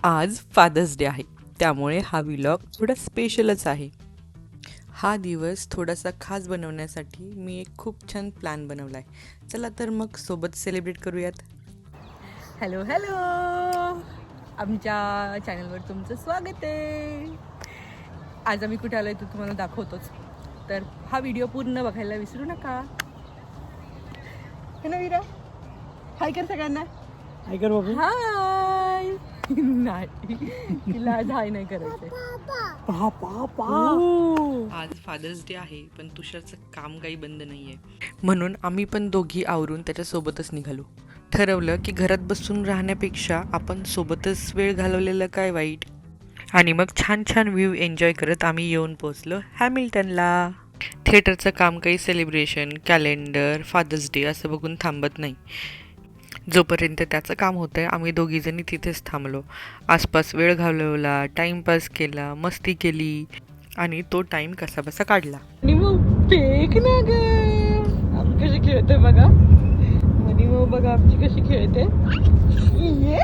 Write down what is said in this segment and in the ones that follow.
आज fathers day आहे, त्यामुळे हा व्लॉग थोडा स्पेशलच आहे. हा दिवस थोडासा खास बनवण्यासाठी मी एक खूप छान प्लॅन बनवला आहे. चला तर मग सोबत सेलिब्रेट करूयात. हॅलो हॅलो, आमच्या चॅनलवर तुमचं स्वागत आहे. आज आम्ही कुठे आलो आहे तो तुम्हाला दाखवतोच, तर हा व्हिडिओ पूर्ण बघायला विसरू नका. है ना वीरा? हाय कर सगळ्यांना. हाय कर बाबू. हाय. नाही, तिला आज हाय नाही करायचंय. आज फादर्स डे आहे, पण तुषारचं काम काही बंद नाही आहे, म्हणून आम्ही पण दोघी आवरून त्याच्यासोबतच निघालो. ठरवलं की घरात बसून राहण्यापेक्षा आपण सोबतच वेळ घालवलेलं काय वाईट. आणि मग छान छान व्ह्यू एन्जॉय करत आम्ही येऊन पोहोचलो हॅमिल्टनला. थिएटरचं काम काही सेलिब्रेशन, कॅलेंडर, फादर्स डे असं बघून थांबत नाही. जोपर्यंत त्याचं काम होतं आहे आम्ही दोघीजणी तिथेच थांबलो. आसपास वेळ घालवला, टाईमपास केला, मस्ती केली आणि तो टाईम कसाबसा काढला. आणि मग फेक ना ग, आम्ही कशी खेळतोय बघा. आणि मग बघा आमची कशी खेळते. ये ये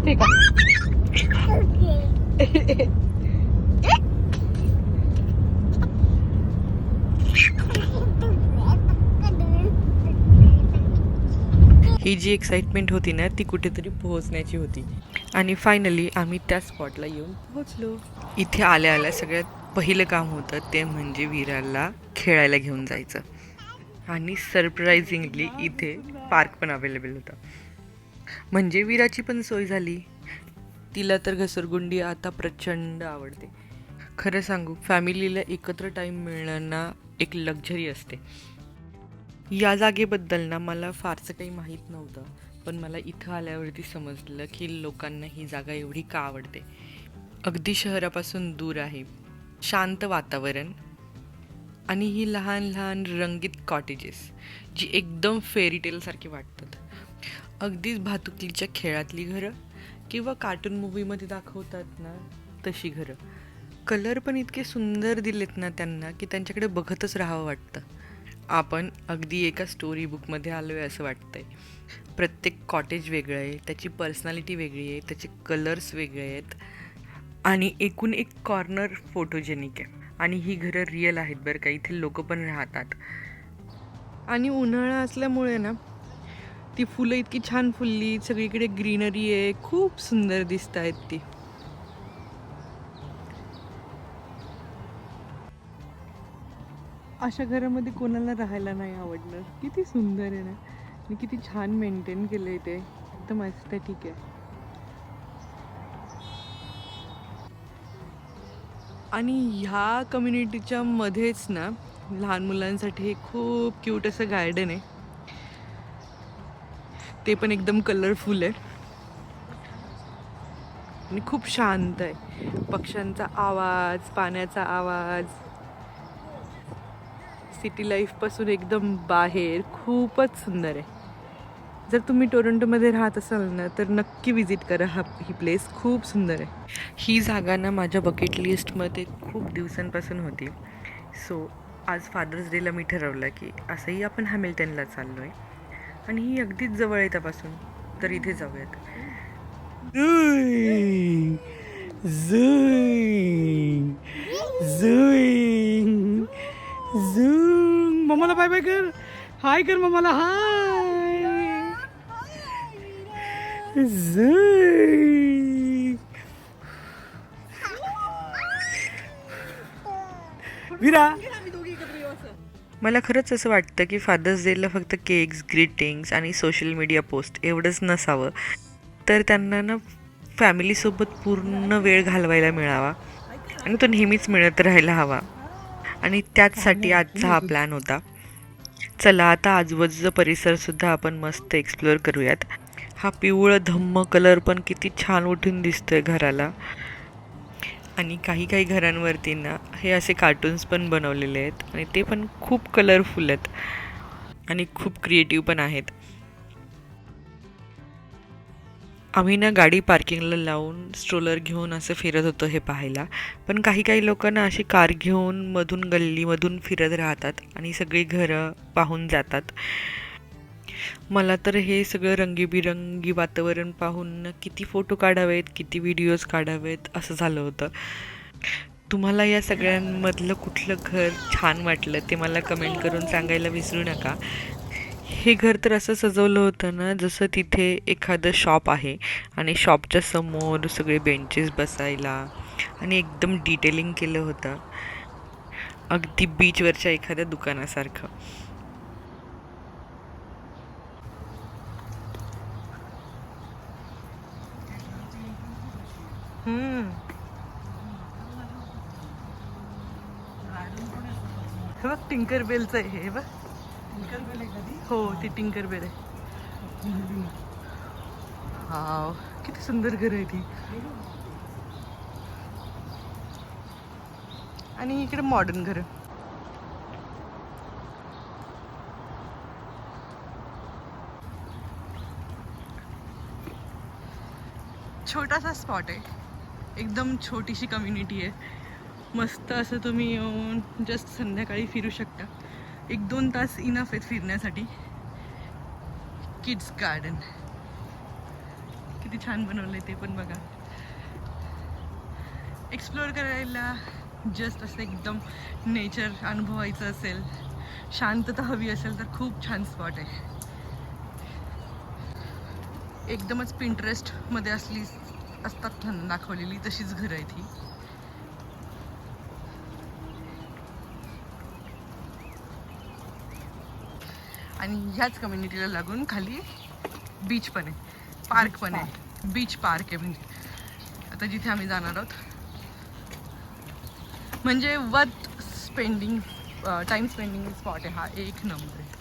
ठीक आहे. ही जी एक्साइटमेंट होती ना ती कुठेतरी पोहोचण्याची होती. आणि फायनली आम्ही त्या स्पॉटला येऊन पोहोचलो. इथे आल्या आल्या सगळ्यात पहिलं काम होतं ते म्हणजे वीराला खेळायला घेऊन जायचं. आणि सरप्रायझिंगली इथे पार्क पण अवेलेबल होता, म्हणजे वीराची पण सोय झाली. तिला तर घसरगुंडी आता प्रचंड आवडते. खरं सांगू, फॅमिलीला एकत्र टाईम मिळणं ना एक लक्झरी असते. या जागेबद्दल ना मला फारसं काही माहीत नव्हतं, पण मला इथं आल्यावरती समजलं की लोकांना ही जागा एवढी का आवडते. अगदी शहरापासून दूर आहे, शांत वातावरण आणि ही लहान लहान रंगीत कॉटेजेस जी एकदम फेरीटेलसारखी वाटतात. अगदीच भातुकलीच्या खेळातली घरं किंवा कार्टून मूवीमध्ये दाखवतात ना तशी घरं. कलर पण इतके सुंदर दिलेत ना त्यांना की त्यांच्याकडे बघतच राहावं वाटतं. आपण अगदी एका स्टोरी बुकमध्ये आलो आहे असं वाटतंय. प्रत्येक कॉटेज वेगळं आहे, त्याची पर्सनॅलिटी वेगळी आहे, त्याचे कलर्स वेगळे आहेत आणि एकूण एक कॉर्नर फोटोजेनिक आहे. आणि ही घरं रिअल आहेत बरं का, इथे लोक पण राहतात. आणि उन्हाळा असल्यामुळे ना ती फुलं इतकी छान फुलली, सगळीकडे ग्रीनरी आहे, खूप सुंदर दिसत आहेत ती. अशा घरामध्ये कोणाला राहायला नाही आवडणार. किती सुंदर आहे ना, आणि किती छान मेंटेन केलं आहे ते, एकदम मस्त आहे. ठीक आहे. आणि ह्या कम्युनिटीच्या मध्येच ना लहान मुलांसाठी एक खूप क्यूट असं गार्डन आहे, ते पण एकदम कलरफुल आहे आणि खूप शांत आहे. पक्ष्यांचा आवाज, पाण्याचा आवाज, सिटी लाईफपासून एकदम बाहेर, खूपच सुंदर आहे. जर तुम्ही टोरंटोमध्ये राहत असाल ना तर नक्की विजिट करा ही प्लेस, खूप सुंदर आहे. ही जागा ना माझ्या बकेट लिस्टमध्ये खूप दिवसांपासून होती. सो आज फादर्स डेला मी ठरवलं की असंही आपण हॅमिल्टनला चाललो आहे आणि ही अगदीच जवळ आहे त्यापासून, तर इथे जाऊयात. मम्माला बाय बाय कर. हाय कर मम्माला. हाय. वीरा. मला खरंच असं वाटतं की फादर्स डेला फक्त केक्स, ग्रीटिंग्स आणि सोशल मीडिया पोस्ट एवढंच नसावं, तर त्यांना ना फॅमिलीसोबत पूर्ण वेळ घालवायला मिळावा आणि तो नेहमीच मिळत राहायला हवा. आणि त्याचसाठी आजचा हा प्लॅन होता. चला आता आजूबाजूचा परिसरसुद्धा आपण मस्त एक्सप्लोअर करूयात. हा पिवळं धम्म कलर पण किती छान उठून दिसतोय घराला. आणि काही काही घरांवरती ना हे असे कार्टून्स पण बनवलेले आहेत आणि ते पण खूप कलरफुल आहेत आणि खूप क्रिएटिव्ह पण आहेत. आम्ही ना गाडी पार्किंगला लावून स्ट्रोलर घेऊन असं फिरत होतो हे पाहायला. पण काही काही लोकांना अशी कार घेऊन मधून गल्लीमधून फिरत राहतात आणि सगळी घरं पाहून जातात. मला तर हे सगळं रंगीबिरंगी वातावरण पाहून किती फोटो काढावेत, किती व्हिडिओज काढावेत असं झालं होतं. तुम्हाला या सगळ्यांमधलं कुठलं घर छान वाटलं ते मला कमेंट करून सांगायला विसरू नका. हे घर तर असं सजवलं होतं ना, जसं तिथे एखादं शॉप आहे आणि शॉपच्या समोर सगळे बेंचेस बसायला आणि एकदम डिटेलिंग केलं होतं, अगदी बीचवरच्या एखाद्या दुकानासारखं. हे बघ टिंकर बेलचं आहे हे बघ. हो ती टिंकर बेल आहे. हा किती सुंदर घर आहे ती. आणि इकडे मॉडर्न घर. छोटासा स्पॉट आहे, एकदम छोटीशी कम्युनिटी आहे. मस्त असं तुम्ही येऊन जस्ट संध्याकाळी फिरू शकता. 1-2 तास इनफ आहेत फिरण्यासाठी. किड्स गार्डन किती छान बनवलंय ते पण बघा. एक्सप्लोअर करायला जस्ट असं एकदम नेचर अनुभवायचं असेल, शांतता हवी असेल तर खूप छान स्पॉट आहे. एकदमच पिंटरेस्टमध्ये असतात ना दाखवलेली तशीच घरं आहेत ही. आणि ह्याच कम्युनिटीला लागून खाली बीच पण आहे, पार्क पण आहे. बीच पार्क आहे म्हणजे आता जिथे आम्ही जाणार आहोत. म्हणजे worth spending time spending spot आहे हा, 1 नंबर आहे.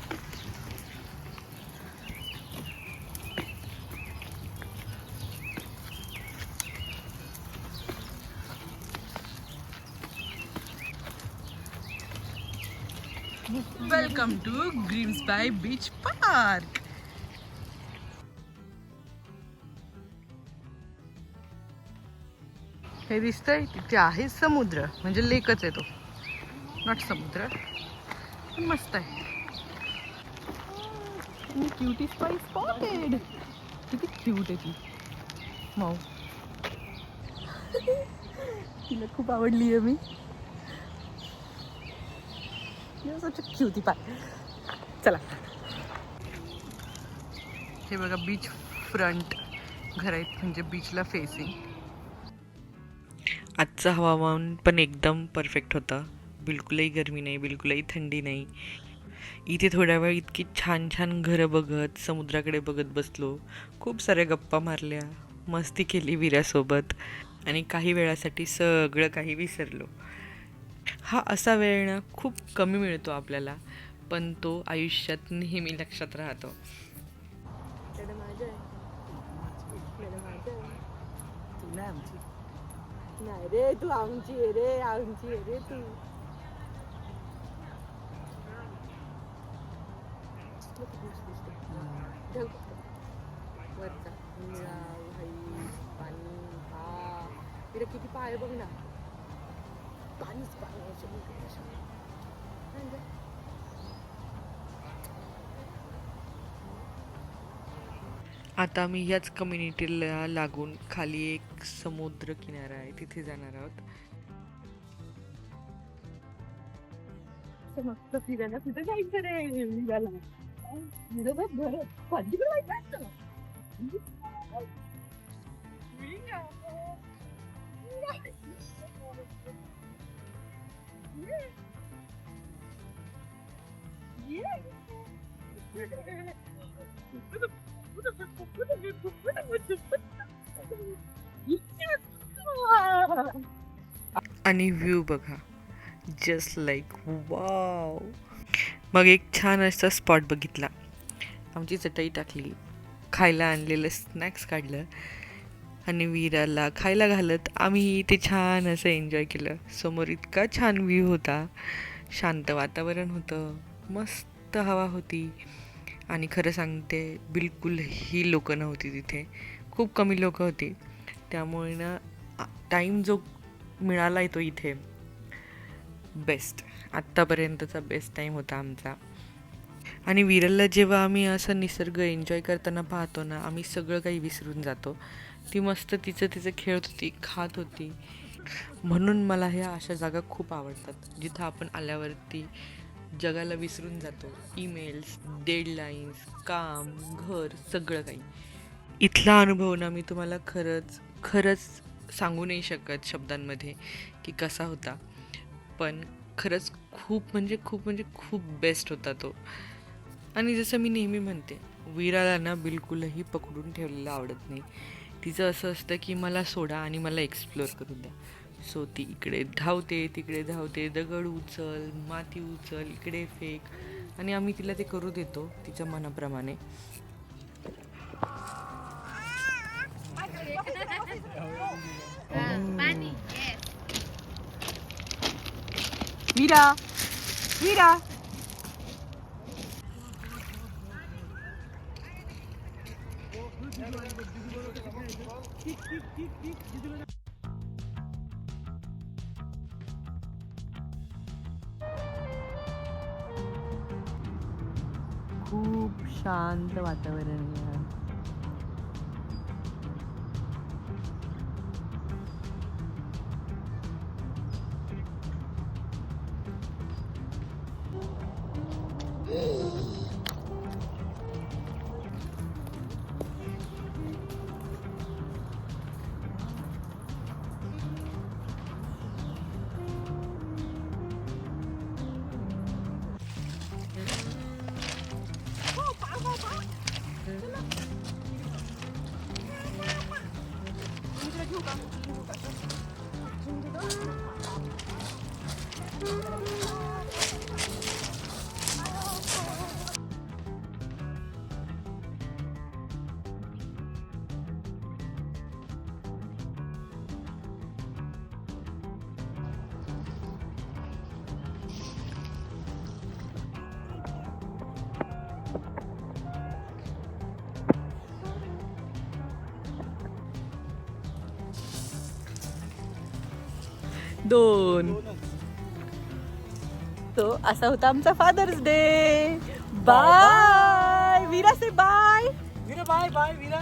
Welcome to Grimsby Beach Park. हे दिसतंय तिथे आहे समुद्र, म्हणजे लेकच आहे तो, नॉट समुद्र, पण मस्त आहे. Cutie spy spotted. किती क्यूट आहे ती माऊ. तिला खूप आवडली आहे मी. क्युटी पाय. चला हे बघा बीच फ्रंट घर आहेत, म्हणजे बीचला फेसिंग. आजचं हवामान पण एकदम परफेक्ट होतं. बिलकुलही गरमी नाही, बिलकुलही थंडी नाही. इथे थोड्या वेळ इतकी छान छान घरं बघत समुद्राकडे बघत बसलो. खूप साऱ्या गप्पा मारल्या, मस्ती केली वीरासोबत आणि काही वेळासाठी सगळं काही विसरलो. हा असा वेळ ना खूप कमी मिळतो आपल्याला, पण तो आयुष्यात नेहमी लक्षात राहतो. नाही रे तू आमची आहे रे, आमची आहे रे तू. वरचा निळा व्हाईट पाणी. हा इकडे किती पाय बघ ना, पाणीच पाणी. आता आम्ही ह्याच कम्युनिटीला लागून खाली एक समुद्र किनारा आहे, तिथे जाणार आहोत. मस्त फिरायला तिथे जायचं रे. आणि व्ह्यू बघा, जस्ट लाईक वाव. मग एक छान असा स्पॉट बघितला, आमची चटई टाकली, खायला आणलेलं स्नॅक्स काढलं आणि वीराला खायला घालत आम्ही ते छान असं एन्जॉय केलं. समोर इतका छान व्ह्यू होता, शांत वातावरण होतं, मस्त हवा होती. आणि खरं सांगते बिलकुलही लोकं नव्हती तिथे, खूप कमी लोकं होती. त्यामुळे ना टाईम जो मिळाला आहे तो इथे बेस्ट, आत्तापर्यंतचा बेस्ट टाईम होता आमचा. आणि विरलला जेव्हा आम्ही असं निसर्ग एन्जॉय करताना पाहतो ना, आम्ही सगळं काही विसरून जातो. ती मस्त तिचं खेळत होती, खात होती. म्हणून मला ह्या अशा जागा खूप आवडतात, जिथं आपण आल्यावरती जगाला विसरून जातो. ईमेल्स, डेडलाईन्स, काम, घर, सगळं काही. इथला अनुभव ना मी तुम्हाला खरंच सांगू नाही शकत शब्दांमध्ये की कसा होता. पण खरंच खूप बेस्ट होता तो. आणि जसं मी नेहमी म्हणते, वीराला ना बिलकुलही पकडून ठेवलेलं आवडत नाही. तिचं असं असतं की मला सोडा आणि मला एक्सप्लोअर करू द्या. सो ती इकडे धावते, तिकडे धावते, दगड उचल, माती उचल, इकडे फेक, आणि आम्ही तिला ते करू देतो तिच्या मनाप्रमाणे. वीरा वीरा खूप शांत वातावरण आहे. दोन. तो असा होता आमचा फादर्स डे. बाय वीरा, से बाय. वीरा बाय बाय वीरा.